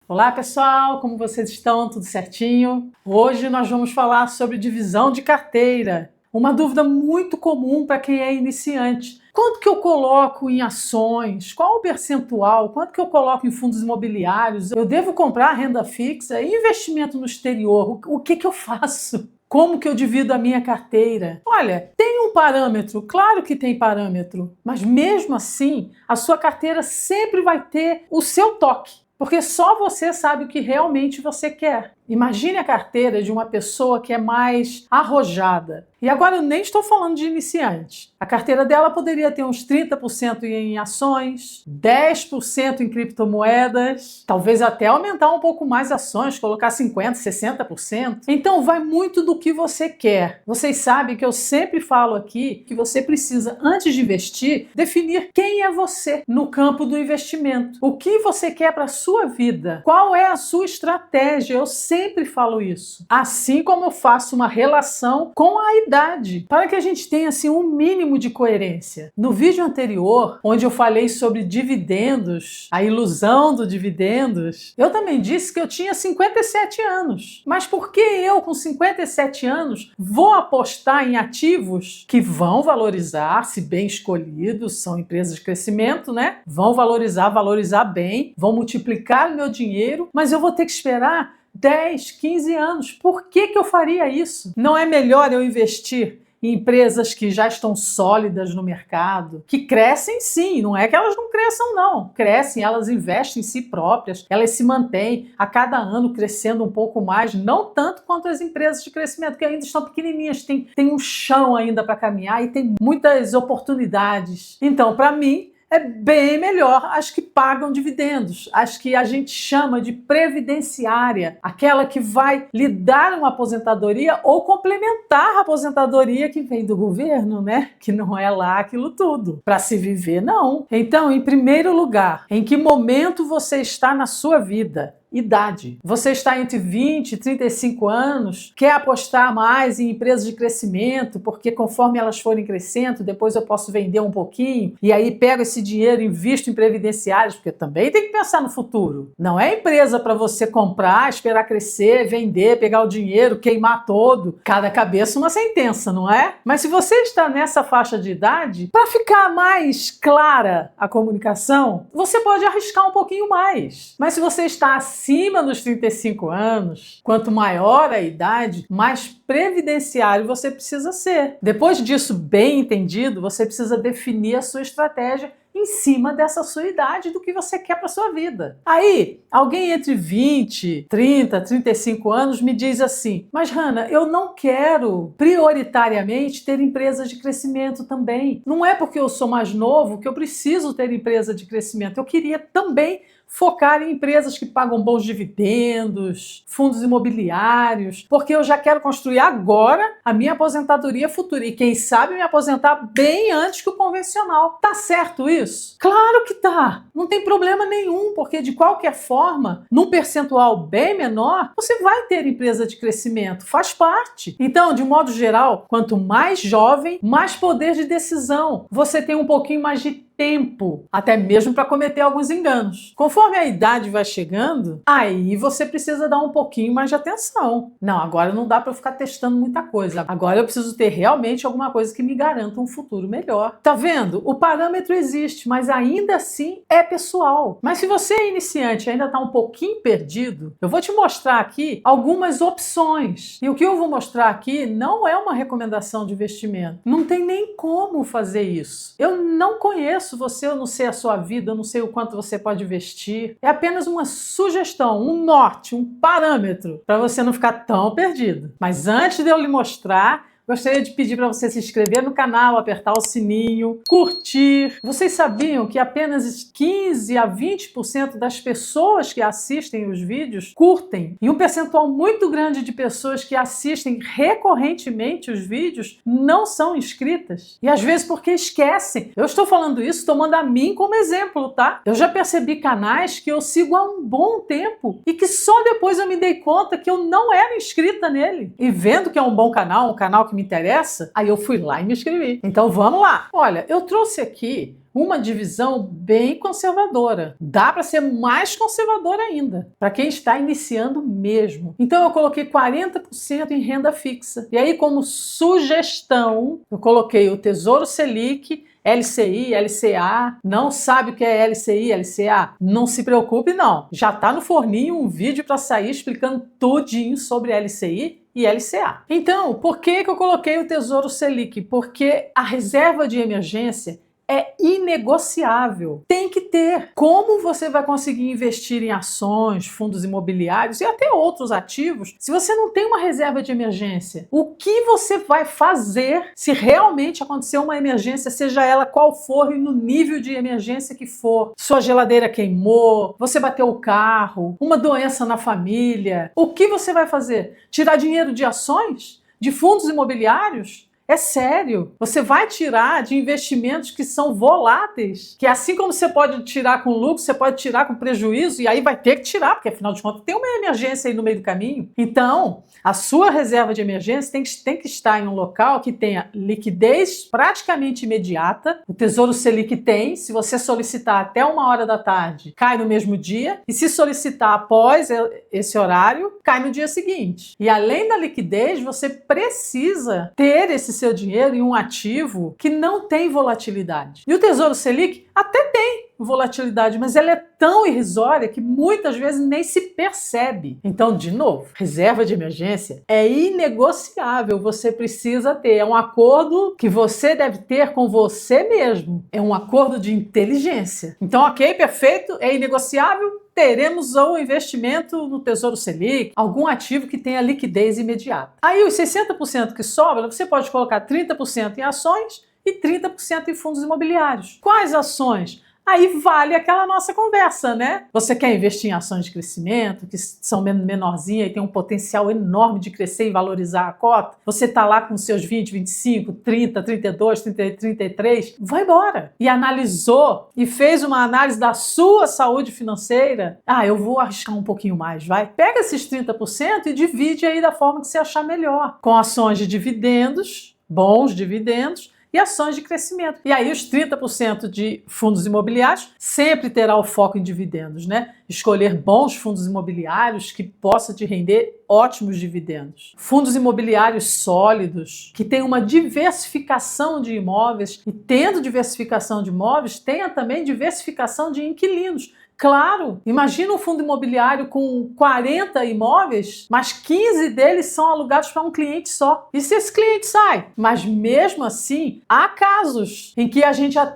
Olá pessoal, como vocês estão? Tudo certinho? Hoje nós vamos falar sobre divisão de carteira. Uma dúvida muito comum para quem é iniciante. Quanto que eu coloco em ações? Qual o percentual? Quanto que eu coloco em fundos imobiliários? Eu devo comprar renda fixa e investimento no exterior? O que eu faço? Como que eu divido a minha carteira? Olha, tem um parâmetro, claro que tem parâmetro, mas mesmo assim, a sua carteira sempre vai ter o seu toque. Porque só você sabe o que realmente você quer. Imagine a carteira de uma pessoa que é mais arrojada. E agora eu nem estou falando de iniciante. A carteira dela poderia ter uns 30% em ações, 10% em criptomoedas, talvez até aumentar um pouco mais ações, colocar 50%, 60%. Então vai muito do que você quer. Vocês sabem que eu sempre falo aqui que você precisa, antes de investir, definir quem é você no campo do investimento. O que você quer para a sua vida? Qual é a sua estratégia? Eu sempre falo isso. Assim como eu faço uma relação com a idade, para que a gente tenha assim um mínimo de coerência. No vídeo anterior, onde eu falei sobre dividendos, a ilusão do dividendos, eu também disse que eu tinha 57 anos. Mas por que eu, com 57 anos, vou apostar em ativos que vão valorizar, se bem escolhidos, são empresas de crescimento, né? Vão valorizar bem, vão multiplicar o meu dinheiro, mas eu vou ter que esperar 10, 15 anos. Por que eu faria isso? Não é melhor eu investir em empresas que já estão sólidas no mercado, que crescem sim, não é que elas não cresçam não, crescem, elas investem em si próprias, elas se mantêm a cada ano crescendo um pouco mais, não tanto quanto as empresas de crescimento, que ainda estão pequenininhas, tem um chão ainda para caminhar e tem muitas oportunidades. Então, para mim, é bem melhor as que pagam dividendos, as que a gente chama de previdenciária, aquela que vai lhe dar uma aposentadoria ou complementar a aposentadoria que vem do governo, né? Que não é lá aquilo tudo. Para se viver, não. Então, em primeiro lugar, em que momento você está na sua vida? Idade. Você está entre 20 e 35 anos, quer apostar mais em empresas de crescimento, porque conforme elas forem crescendo, depois eu posso vender um pouquinho, e aí pego esse dinheiro e invisto em previdenciários, porque também tem que pensar no futuro. Não é empresa para você comprar, esperar crescer, vender, pegar o dinheiro, queimar todo. Cada cabeça uma sentença, não é? Mas se você está nessa faixa de idade, para ficar mais clara a comunicação, você pode arriscar um pouquinho mais. Mas se você está acima dos 35 anos, quanto maior a idade, mais previdenciário você precisa ser. Depois disso bem entendido, você precisa definir a sua estratégia em cima dessa sua idade, do que você quer para sua vida. Aí, alguém entre 20, 30, 35 anos me diz assim: mas Hannah, eu não quero prioritariamente ter empresas de crescimento também. Não é porque eu sou mais novo que eu preciso ter empresa de crescimento. Eu queria também focar em empresas que pagam bons dividendos, fundos imobiliários, porque eu já quero construir agora a minha aposentadoria futura e quem sabe me aposentar bem antes que o convencional. Tá certo isso? Claro que tá! Não tem problema nenhum, porque de qualquer forma, num percentual bem menor, você vai ter empresa de crescimento, faz parte. Então, de modo geral, quanto mais jovem, mais poder de decisão. Você tem um pouquinho mais de tempo, até mesmo para cometer alguns enganos. Conforme a idade vai chegando, aí você precisa dar um pouquinho mais de atenção. Não, agora não dá para eu ficar testando muita coisa. Agora eu preciso ter realmente alguma coisa que me garanta um futuro melhor. Tá vendo? O parâmetro existe, mas ainda assim é pessoal. Mas se você é iniciante e ainda está um pouquinho perdido, eu vou te mostrar aqui algumas opções. E o que eu vou mostrar aqui não é uma recomendação de investimento. Não tem nem como fazer isso. Eu não conheço você, eu não sei a sua vida, eu não sei o quanto você pode investir. É apenas uma sugestão, um norte, um parâmetro para você não ficar tão perdido. Mas antes de eu lhe mostrar, gostaria de pedir para você se inscrever no canal, apertar o sininho, curtir. Vocês sabiam que apenas 15 a 20% das pessoas que assistem os vídeos curtem? E um percentual muito grande de pessoas que assistem recorrentemente os vídeos não são inscritas. E às vezes porque esquecem. Eu estou falando isso tomando a mim como exemplo, tá? Eu já percebi canais que eu sigo há um bom tempo e que só depois eu me dei conta que eu não era inscrita nele. E vendo que é um bom canal, um canal que que me interessa, aí eu fui lá e me inscrevi. Então vamos lá. Olha, eu trouxe aqui uma divisão bem conservadora. Dá para ser mais conservadora ainda, para quem está iniciando mesmo. Então eu coloquei 40% em renda fixa. E aí, como sugestão, eu coloquei o Tesouro Selic, LCI, LCA. Não sabe o que é LCI, LCA? Não se preocupe não. Já está no forninho um vídeo para sair explicando tudinho sobre LCI e LCA. Então, por que eu coloquei o Tesouro Selic? Porque a reserva de emergência é inegociável. Tem que ter. Como você vai conseguir investir em ações, fundos imobiliários e até outros ativos se você não tem uma reserva de emergência? O que você vai fazer se realmente acontecer uma emergência, seja ela qual for e no nível de emergência que for? Sua geladeira queimou, você bateu o carro, uma doença na família. O que você vai fazer? Tirar dinheiro de ações? De fundos imobiliários? É sério, você vai tirar de investimentos que são voláteis, que assim como você pode tirar com lucro, você pode tirar com prejuízo, e aí vai ter que tirar, porque afinal de contas tem uma emergência aí no meio do caminho. Então, a sua reserva de emergência tem que estar em um local que tenha liquidez praticamente imediata. O Tesouro Selic tem, se você solicitar até 1 hora da tarde, cai no mesmo dia, e se solicitar após esse horário, cai no dia seguinte. E além da liquidez, você precisa ter esse seu dinheiro em um ativo que não tem volatilidade. E o Tesouro Selic até tem volatilidade, mas ela é tão irrisória que muitas vezes nem se percebe. Então, de novo, reserva de emergência é inegociável, você precisa ter. É um acordo que você deve ter com você mesmo. É um acordo de inteligência. Então, ok, perfeito, é inegociável, teremos um investimento no Tesouro Selic, algum ativo que tenha liquidez imediata. Aí os 60% que sobra, você pode colocar 30% em ações e 30% em fundos imobiliários. Quais ações? Aí vale aquela nossa conversa, né? Você quer investir em ações de crescimento, que são menorzinhas e tem um potencial enorme de crescer e valorizar a cota? Você tá lá com seus 20, 25, 30, 32, 30, 33? Vai embora! E analisou e fez uma análise da sua saúde financeira? Ah, eu vou arriscar um pouquinho mais, vai? Pega esses 30% e divide aí da forma que você achar melhor. Com ações de dividendos, bons dividendos, e ações de crescimento. E aí os 30% de fundos imobiliários sempre terá o foco em dividendos, né? Escolher bons fundos imobiliários que possam te render ótimos dividendos. Fundos imobiliários sólidos, que tenham uma diversificação de imóveis, e tendo diversificação de imóveis, tenha também diversificação de inquilinos. Claro, imagina um fundo imobiliário com 40 imóveis, mas 15 deles são alugados para um cliente só. E se esse cliente sai? Mas mesmo assim, há casos em que a gente até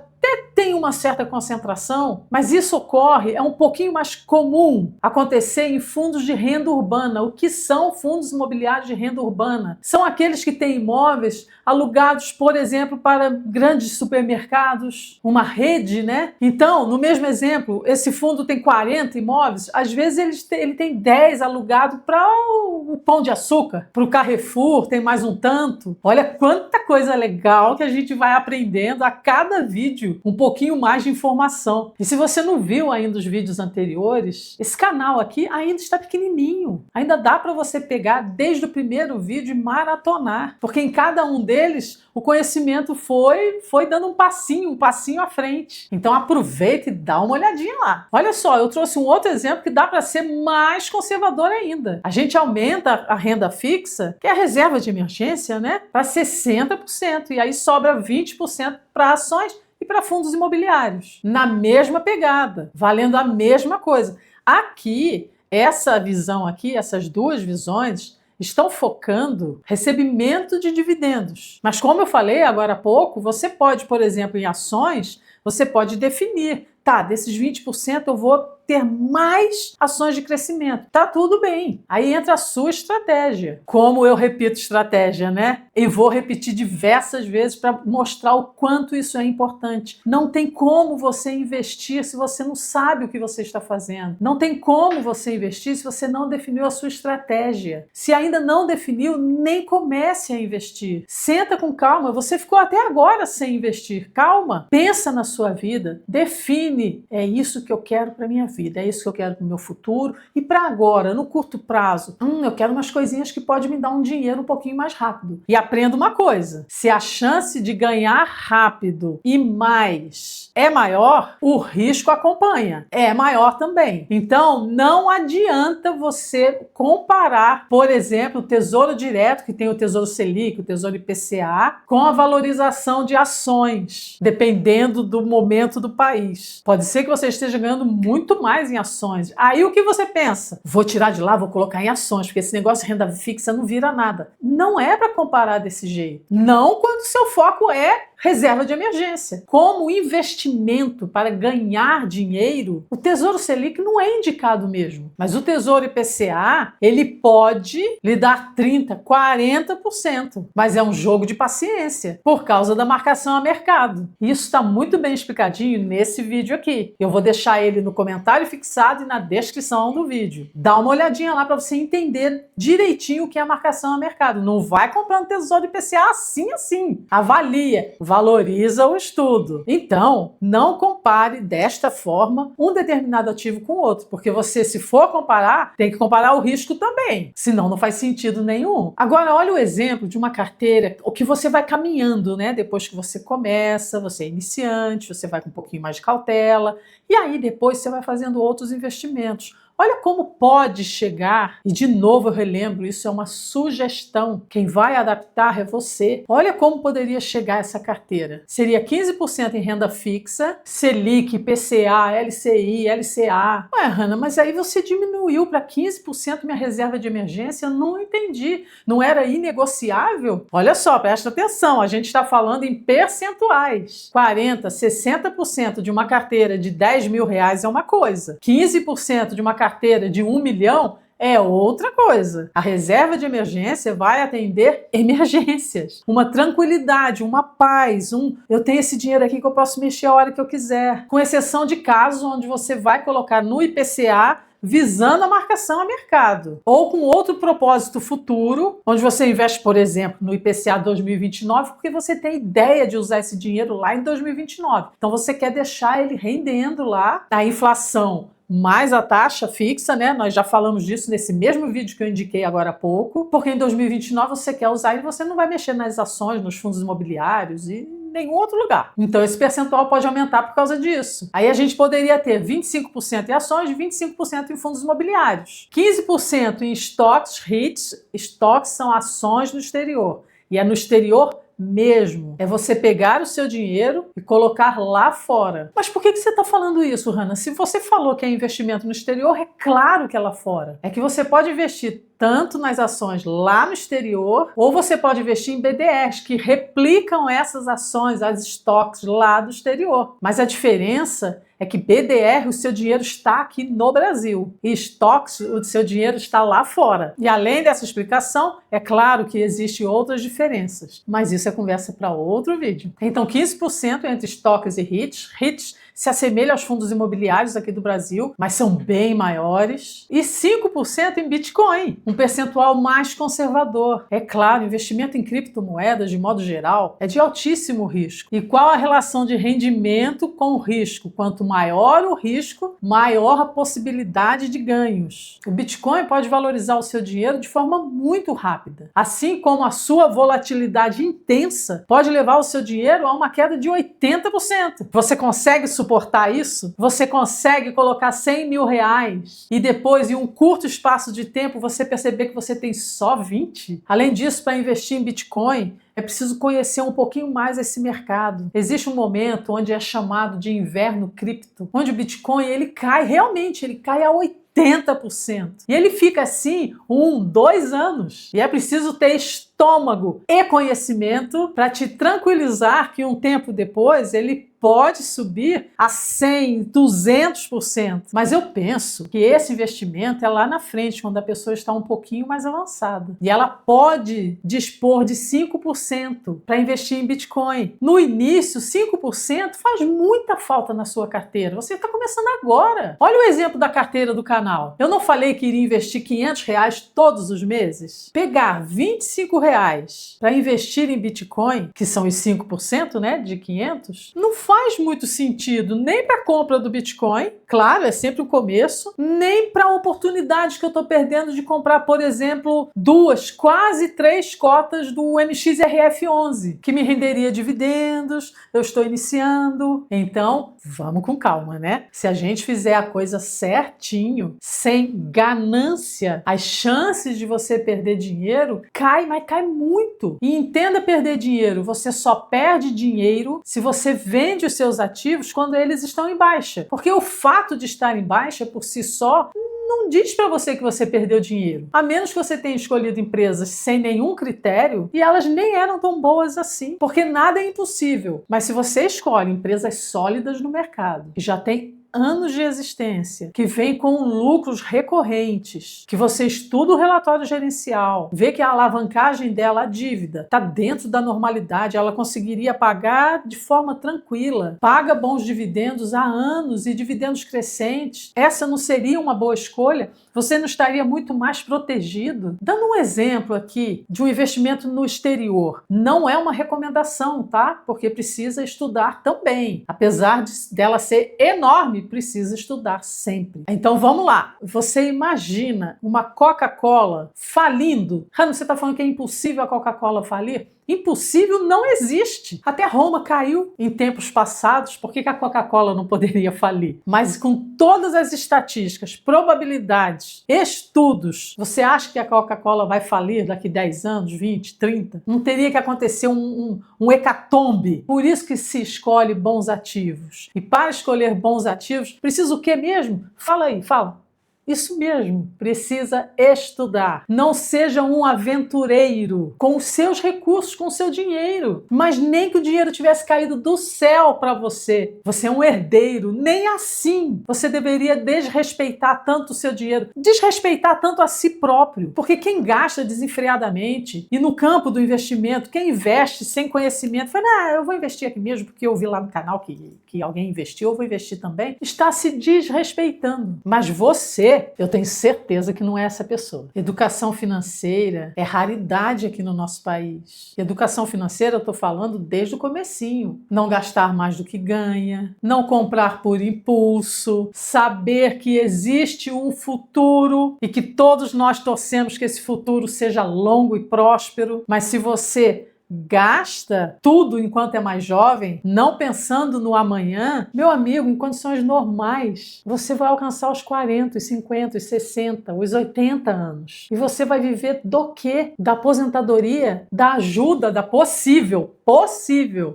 tem uma certa concentração, mas isso ocorre, é um pouquinho mais comum acontecer em fundos de renda urbana. O que são fundos imobiliários de renda urbana? São aqueles que têm imóveis alugados, por exemplo, para grandes supermercados, uma rede, né? Então, no mesmo exemplo, esse fundo tem 40 imóveis, às vezes ele tem 10 alugados para o Pão de Açúcar, para o Carrefour, tem mais um tanto. Olha quanta coisa legal que a gente vai aprendendo a cada vídeo, um pouquinho mais de informação. E se você não viu ainda os vídeos anteriores, esse canal aqui ainda está pequenininho. Ainda dá para você pegar desde o primeiro vídeo e maratonar, porque em cada um deles o conhecimento foi dando um passinho à frente. Então aproveita e dá uma olhadinha lá. Olha só, eu trouxe um outro exemplo que dá para ser mais conservador ainda. A gente aumenta a renda fixa, que é a reserva de emergência, né, para 60%, e aí sobra 20% para ações e para fundos imobiliários, na mesma pegada, valendo a mesma coisa. Aqui, essa visão aqui, essas duas visões, estão focando recebimento de dividendos. Mas como eu falei agora há pouco, você pode, por exemplo, em ações, você pode definir, tá, desses 20% eu vou ter mais ações de crescimento. Tá tudo bem. Aí entra a sua estratégia. Como eu repito estratégia, né? E vou repetir diversas vezes para mostrar o quanto isso é importante. Não tem como você investir se você não sabe o que você está fazendo. Não tem como você investir se você não definiu a sua estratégia. Se ainda não definiu, nem comece a investir. Senta com calma. Você ficou até agora sem investir. Calma. Pensa na sua vida. Define. É isso que eu quero para minha vida. É isso que eu quero para o meu futuro. E para agora, no curto prazo, eu quero umas coisinhas que podem me dar um dinheiro um pouquinho mais rápido. E a aprenda uma coisa: se a chance de ganhar rápido e mais é maior, o risco acompanha, é maior também. Então, não adianta você comparar, por exemplo, o Tesouro Direto, que tem o Tesouro Selic, o Tesouro IPCA, com a valorização de ações, dependendo do momento do país. Pode ser que você esteja ganhando muito mais em ações. Aí o que você pensa? Vou tirar de lá, vou colocar em ações, porque esse negócio de renda fixa não vira nada. Não é para comparar desse jeito. Não quando o seu foco é reserva de emergência. Como investimento para ganhar dinheiro, o Tesouro Selic não é indicado mesmo. Mas o Tesouro IPCA, ele pode lhe dar 30%, 40%. Mas é um jogo de paciência, por causa da marcação a mercado. Isso está muito bem explicadinho nesse vídeo aqui. Eu vou deixar ele no comentário fixado e na descrição do vídeo. Dá uma olhadinha lá para você entender direitinho o que é a marcação a mercado. Não vai comprando Tesouro IPCA assim. Avalia, valoriza o estudo. Então, não compare desta forma um determinado ativo com o outro, porque você, se for comparar, tem que comparar o risco também, senão não faz sentido nenhum. Agora, olha o exemplo de uma carteira, o que você vai caminhando, né? Depois que você começa, você é iniciante, você vai com um pouquinho mais de cautela, e aí depois você vai fazendo outros investimentos. Olha como pode chegar, e de novo eu relembro, isso é uma sugestão, quem vai adaptar é você. Olha como poderia chegar essa carteira. Seria 15% em renda fixa, Selic, IPCA, LCI, LCA. Ué, Hanna, mas aí você diminuiu para 15% minha reserva de emergência? Eu não entendi. Não era inegociável? Olha só, presta atenção, a gente está falando em percentuais. 40%, 60% de uma carteira de 10 mil reais é uma coisa. 15% de uma carteira de 1 milhão é outra coisa. A reserva de emergência vai atender emergências. Uma tranquilidade, uma paz, eu tenho esse dinheiro aqui que eu posso mexer a hora que eu quiser. Com exceção de casos onde você vai colocar no IPCA visando a marcação a mercado. Ou com outro propósito futuro, onde você investe, por exemplo, no IPCA 2029, porque você tem ideia de usar esse dinheiro lá em 2029. Então você quer deixar ele rendendo lá, a inflação mais a taxa fixa, né? Nós já falamos disso nesse mesmo vídeo que eu indiquei agora há pouco, porque em 2029 você quer usar e você não vai mexer nas ações, nos fundos imobiliários e nenhum outro lugar. Então esse percentual pode aumentar por causa disso. Aí a gente poderia ter 25% em ações e 25% em fundos imobiliários. 15% em estoques, REITs. Estoques são ações no exterior. E é no exterior mesmo. É você pegar o seu dinheiro e colocar lá fora. Mas por que você está falando isso, Hanna? Se você falou que é investimento no exterior, é claro que é lá fora. É que você pode investir tanto nas ações lá no exterior, ou você pode investir em BDRs, que replicam essas ações, as estoques lá do exterior. Mas a diferença é que BDR, o seu dinheiro está aqui no Brasil, e estoques, o seu dinheiro está lá fora. E além dessa explicação, é claro que existem outras diferenças, mas isso é conversa para outro vídeo. Então, 15% entre estoques e REITs. REITs se assemelha aos fundos imobiliários aqui do Brasil, mas são bem maiores. E 5% em Bitcoin, um percentual mais conservador. É claro, investimento em criptomoedas, de modo geral, é de altíssimo risco. E qual a relação de rendimento com o risco? Quanto maior o risco, maior a possibilidade de ganhos. O Bitcoin pode valorizar o seu dinheiro de forma muito rápida, assim como a sua volatilidade intensa pode levar o seu dinheiro a uma queda de 80%. Você consegue suportar isso? Você consegue colocar 100 mil reais e depois, em um curto espaço de tempo, você perceber que você tem só 20? Além disso, para investir em Bitcoin, é preciso conhecer um pouquinho mais esse mercado. Existe um momento onde é chamado de inverno cripto, onde o Bitcoin ele cai, realmente, ele cai a 80%. E ele fica assim 1, 2 anos. E é preciso ter estômago e conhecimento para te tranquilizar que um tempo depois ele pode subir a 100, 200%. Mas eu penso que esse investimento é lá na frente, quando a pessoa está um pouquinho mais avançada. E ela pode dispor de 5% para investir em Bitcoin. No início, 5% faz muita falta na sua carteira. Você está começando agora. Olha o exemplo da carteira do canal. Eu não falei que iria investir R$500 todos os meses? Pegar R$25 para investir em Bitcoin, que são os 5%, né, de 500, não faz muito sentido nem para a compra do Bitcoin, claro, é sempre o começo, nem para a oportunidade que eu estou perdendo de comprar, por exemplo, 2, quase 3 cotas do MXRF11, que me renderia dividendos, eu estou iniciando. Então, vamos com calma, né? Se a gente fizer a coisa certinho, sem ganância, as chances de você perder dinheiro cai, mas cai muito. E entenda perder dinheiro, você só perde dinheiro se você vende os seus ativos quando eles estão em baixa. Porque o fato de estar em baixa por si só não diz para você que você perdeu dinheiro. A menos que você tenha escolhido empresas sem nenhum critério e elas nem eram tão boas assim. Porque nada é impossível. Mas se você escolhe empresas sólidas no mercado, que já tem anos de existência, que vem com lucros recorrentes, que você estuda o relatório gerencial, vê que a alavancagem dela, a dívida, está dentro da normalidade, ela conseguiria pagar de forma tranquila, paga bons dividendos há anos e dividendos crescentes, essa não seria uma boa escolha? Você não estaria muito mais protegido? Dando um exemplo aqui de um investimento no exterior, não é uma recomendação, tá? Porque precisa estudar também. Apesar dela ser enorme, precisa estudar sempre. Então vamos lá. Você imagina uma Coca-Cola falindo? Você está falando que é impossível a Coca-Cola falir? Impossível não existe. Até Roma caiu em tempos passados. Por que a Coca-Cola não poderia falir? Mas com todas as estatísticas, probabilidades, estudos, você acha que a Coca-Cola vai falir daqui 10 anos, 20, 30? Não teria que acontecer um hecatombe. Por isso que se escolhe bons ativos. E para escolher bons ativos, precisa o quê mesmo? Fala aí, fala. Isso mesmo, precisa estudar. Não seja um aventureiro com os seus recursos, com o seu dinheiro. Mas nem que o dinheiro tivesse caído do céu para você. Você é um herdeiro, nem assim. Você deveria desrespeitar tanto o seu dinheiro, desrespeitar tanto a si próprio. Porque quem gasta desenfreadamente e no campo do investimento, quem investe sem conhecimento, fala, eu vou investir aqui mesmo porque eu vi lá no canal que alguém investiu, eu vou investir também, está se desrespeitando. Mas você, eu tenho certeza que não é essa pessoa. Educação financeira é raridade aqui no nosso país. Educação financeira eu estou falando desde o comecinho. Não gastar mais do que ganha, não comprar por impulso, saber que existe um futuro e que todos nós torcemos que esse futuro seja longo e próspero, mas se você gasta tudo enquanto é mais jovem, não pensando no amanhã, meu amigo, em condições normais, você vai alcançar os 40, os 50, os 60, os 80 anos. E você vai viver do quê? Da aposentadoria? Da ajuda, da possível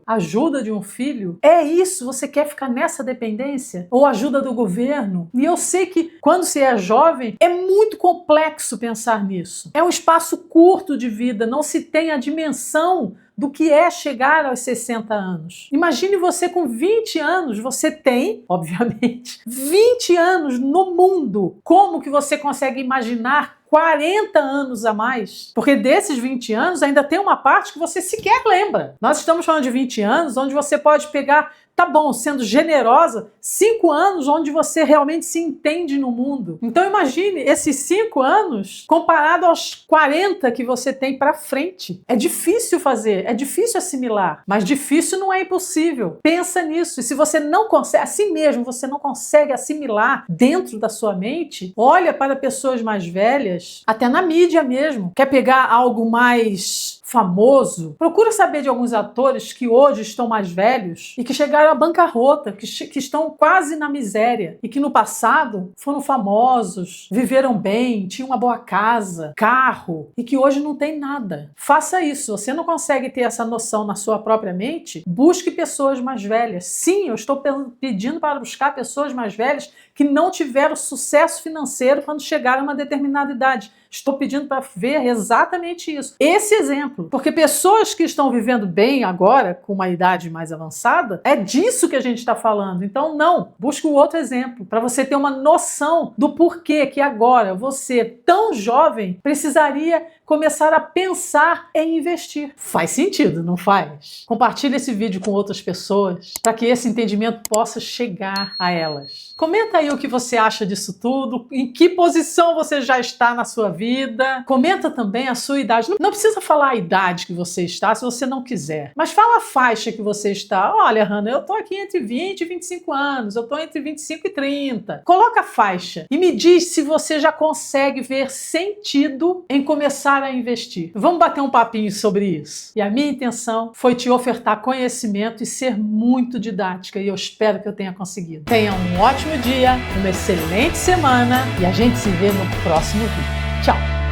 ajuda de um filho? É isso? Você quer ficar nessa dependência? Ou ajuda do governo? E eu sei que quando se é jovem, é muito complexo pensar nisso. É um espaço curto de vida, não se tem a dimensão do que é chegar aos 60 anos. Imagine você com 20 anos, você tem, obviamente, 20 anos no mundo. Como que você consegue imaginar 40 anos a mais? Porque desses 20 anos ainda tem uma parte que você sequer lembra. Nós estamos falando de 20 anos onde você pode pegar, tá bom, sendo generosa, 5 anos onde você realmente se entende no mundo. Então imagine esses 5 anos comparado aos 40 que você tem para frente. É difícil fazer, é difícil assimilar, mas difícil não é impossível. Pensa nisso. E se você não consegue, assim mesmo, você não consegue assimilar dentro da sua mente, olha para pessoas mais velhas, até na mídia mesmo. Quer pegar algo mais famoso? Procura saber de alguns atores que hoje estão mais velhos e que chegaram à bancarrota, que estão quase na miséria e que no passado foram famosos, viveram bem, tinham uma boa casa, carro e que hoje não tem nada. Faça isso. Você não consegue ter essa noção na sua própria mente? Busque pessoas mais velhas. Sim, eu estou pedindo para buscar pessoas mais velhas que não tiveram sucesso financeiro quando chegaram a uma determinada idade. Estou pedindo para ver exatamente isso. Esse exemplo. Porque pessoas que estão vivendo bem agora, com uma idade mais avançada, é disso que a gente está falando. Então, não. Busque um outro exemplo, para você ter uma noção do porquê que agora você, tão jovem, precisaria começar a pensar em investir. Faz sentido, não faz? Compartilhe esse vídeo com outras pessoas para que esse entendimento possa chegar a elas. Comenta aí o que você acha disso tudo, em que posição você já está na sua vida. vida. Comenta também a sua idade. Não precisa falar a idade que você está, se você não quiser. Mas fala a faixa que você está. Olha, Hannah, eu tô aqui entre 20 e 25 anos. Eu tô entre 25 e 30. Coloca a faixa e me diz se você já consegue ver sentido em começar a investir. Vamos bater um papinho sobre isso. E a minha intenção foi te ofertar conhecimento e ser muito didática. E eu espero que eu tenha conseguido. Tenha um ótimo dia, uma excelente semana e a gente se vê no próximo vídeo. Tchau!